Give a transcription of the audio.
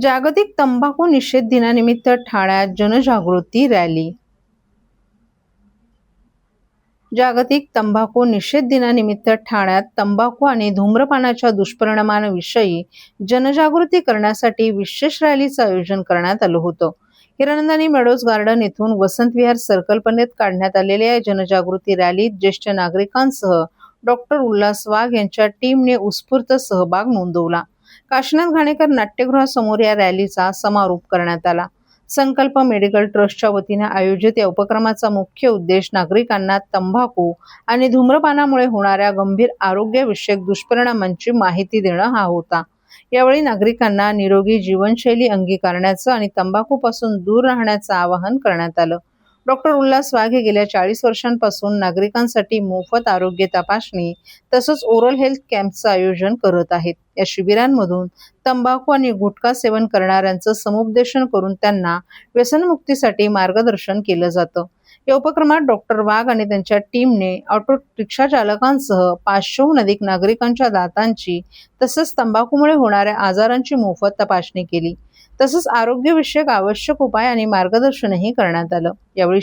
जागतिक तंबाखू निषेध दिनानिमित्त ठाण्यात जनजागृती रॅली. जागतिक तंबाखू निषेध दिनानिमित्त ठाण्यात तंबाखू आणि धूम्रपानाच्या दुष्परिणामांविषयी जनजागृती करण्यासाठी विशेष रॅलीचं आयोजन करण्यात आलं होतं. हिरनंदानी मेडोज गार्डन येथून वसंत विहार सर्कलपर्यंत काढण्यात आलेल्या या जनजागृती रॅलीत ज्येष्ठ नागरिकांसह डॉक्टर उल्हास वाघ यांच्या टीमने उत्स्फूर्त सहभाग नोंदवला. काशीनाथ घाणेकर नाट्यगृहासमोर या रॅलीचा समारोप करण्यात आला. संकल्प मेडिकल ट्रस्टच्या वतीने आयोजित या उपक्रमाचा मुख्य उद्देश नागरिकांना तंबाखू आणि धूम्रपानामुळे होणाऱ्या गंभीर आरोग्यविषयक दुष्परिणामांची माहिती देणं हा होता. यावेळी नागरिकांना निरोगी जीवनशैली अंगीकारण्याचं आणि तंबाखूपासून दूर राहण्याचं आवाहन करण्यात आलं. डॉक्टर उल्हास वाघ हे गेल्या 40 वर्षांपासून नागरिकांसाठी मोफत आरोग्य तपासणी तसंच ओरल हेल्थ कॅम्पचं आयोजन करत आहेत. या शिबिरांमधून तंबाखू आणि गुटखा सेवन करणाऱ्यांचं समुपदेशन करून त्यांना व्यसनमुक्तीसाठी मार्गदर्शन केलं जातं. या उपक्रमात डॉक्टर वाघ आणि त्यांच्या टीमने ऑटो रिक्षा चालकांसह 500हून अधिक नागरिकांच्या दातांची तसंच तंबाखूमुळे होणाऱ्या आजारांची मोफत तपासणी केली. तसंच आरोग्यविषयक आवश्यक उपाय आणि मार्गदर्शनही करण्यात आलं. यावेळी